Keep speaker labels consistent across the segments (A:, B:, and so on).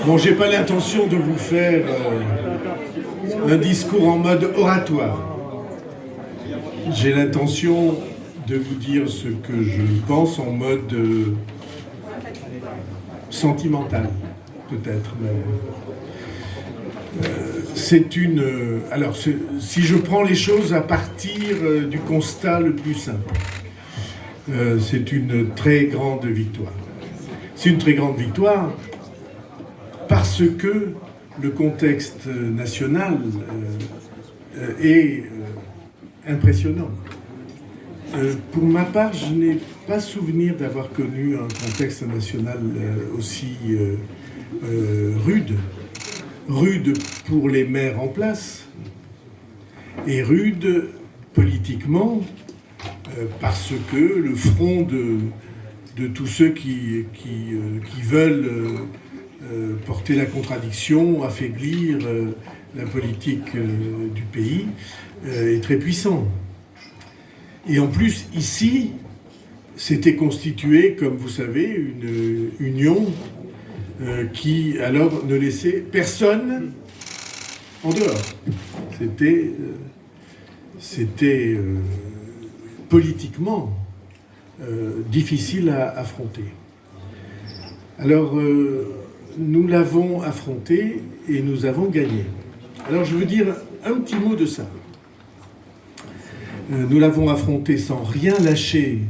A: Bon, j'ai pas l'intention de vous faire un discours en mode oratoire. J'ai l'intention de vous dire ce que je pense en mode sentimental, peut-être même. Alors, si je prends les choses à partir du constat le plus simple, c'est une très grande victoire. C'est une très grande victoire parce que le contexte national est impressionnant. Pour ma part, je n'ai pas souvenir d'avoir connu un contexte national aussi rude. Rude pour les maires en place et rude politiquement parce que le front de tous ceux qui veulent porter la contradiction, affaiblir la politique du pays est très puissant. Et en plus, ici, s'était constituée, comme vous savez, une union qui, alors, ne laissait personne en dehors. C'était politiquement difficile à affronter. Alors, nous l'avons affronté et nous avons gagné. Alors, je veux dire un petit mot de ça. Nous l'avons affronté sans rien lâcher,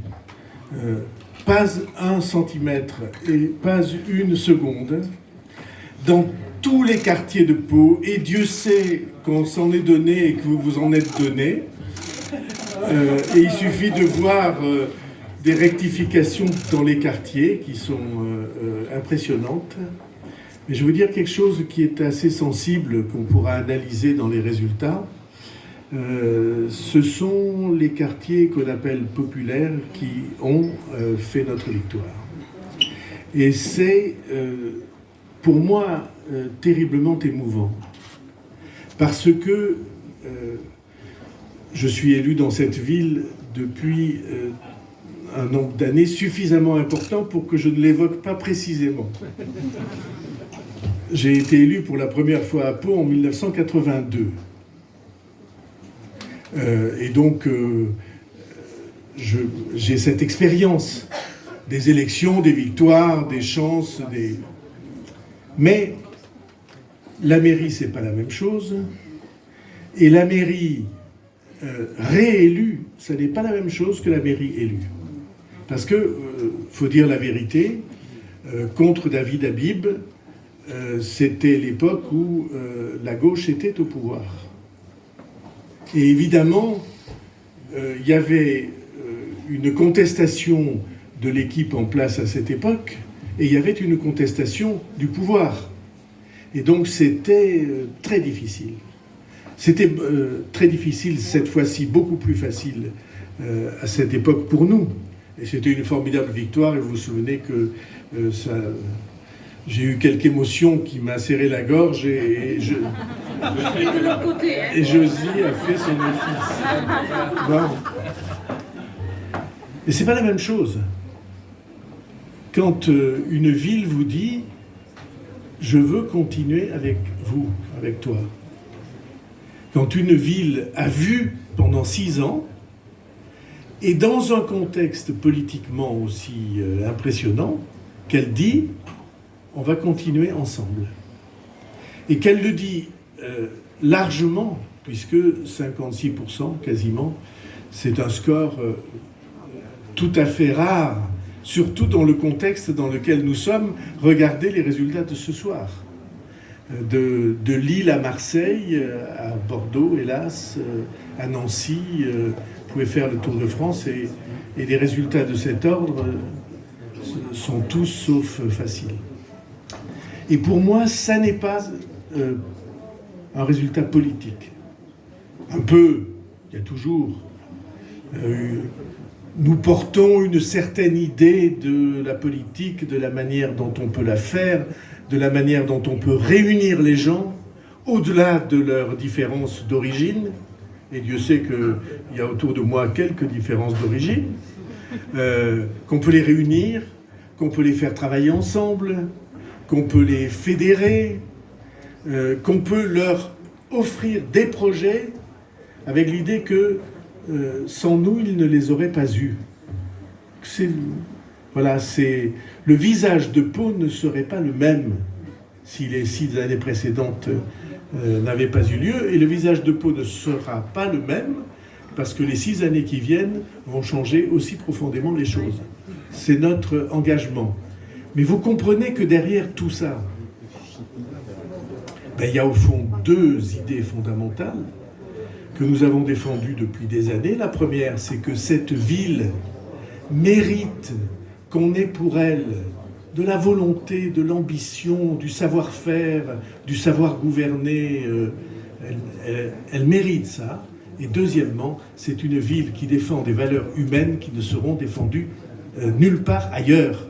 A: pas un centimètre et pas une seconde, dans tous les quartiers de Pau, et Dieu sait qu'on s'en est donné et que vous vous en êtes donné. Et il suffit de voir des rectifications dans les quartiers qui sont impressionnantes. Mais je veux dire quelque chose qui est assez sensible, qu'on pourra analyser dans les résultats. Ce sont les quartiers qu'on appelle populaires qui ont fait notre victoire. Et c'est, pour moi, terriblement émouvant. Parce que je suis élu dans cette ville depuis un nombre d'années suffisamment important pour que je ne l'évoque pas précisément. J'ai été élu pour la première fois à Pau en 1982. Et donc, j'ai cette expérience des élections, des victoires, des chances, Mais la mairie, c'est pas la même chose. Et la mairie réélue, ça n'est pas la même chose que la mairie élue. Parce que, faut dire la vérité, contre David Habib, c'était l'époque où la gauche était au pouvoir. Et évidemment, il y avait une contestation de l'équipe en place à cette époque, et il y avait une contestation du pouvoir. Et donc c'était très difficile. C'était très difficile, cette fois-ci beaucoup plus facile à cette époque pour nous. Et c'était une formidable victoire, et vous vous souvenez que j'ai eu quelques émotions qui m'a serré la gorge, et Josie a fait son office. Bon. Et c'est pas la même chose. Quand une ville vous dit « je veux continuer avec vous, avec toi ». Quand une ville a vu pendant 6 ans, et dans un contexte politiquement aussi impressionnant, qu'elle dit « on va continuer ensemble ». Et qu'elle le dit largement, puisque 56% quasiment, c'est un score tout à fait rare, surtout dans le contexte dans lequel nous sommes. Regardez les résultats de ce soir. De Lille à Marseille, à Bordeaux, hélas, à Nancy, vous pouvez faire le tour de France, et les résultats de cet ordre sont tous sauf faciles. Et pour moi, ça n'est pas un résultat politique. Un peu, il y a toujours... nous portons une certaine idée de la politique, de la manière dont on peut la faire, de la manière dont on peut réunir les gens, au-delà de leurs différences d'origine. Et Dieu sait qu'il y a autour de moi quelques différences d'origine, qu'on peut les réunir, qu'on peut les faire travailler ensemble, qu'on peut les fédérer, qu'on peut leur offrir des projets avec l'idée que sans nous, ils ne les auraient pas eus. Le visage de Pau ne serait pas le même si les 6 années précédentes n'avaient pas eu lieu, et le visage de Pau ne sera pas le même parce que les 6 années qui viennent vont changer aussi profondément les choses. C'est notre engagement. Mais vous comprenez que derrière tout ça, il y a au fond 2 idées fondamentales que nous avons défendues depuis des années. La première, c'est que cette ville mérite qu'on ait pour elle de la volonté, de l'ambition, du savoir-faire, du savoir gouverner. Elle mérite ça. Et deuxièmement, c'est une ville qui défend des valeurs humaines qui ne seront défendues nulle part ailleurs.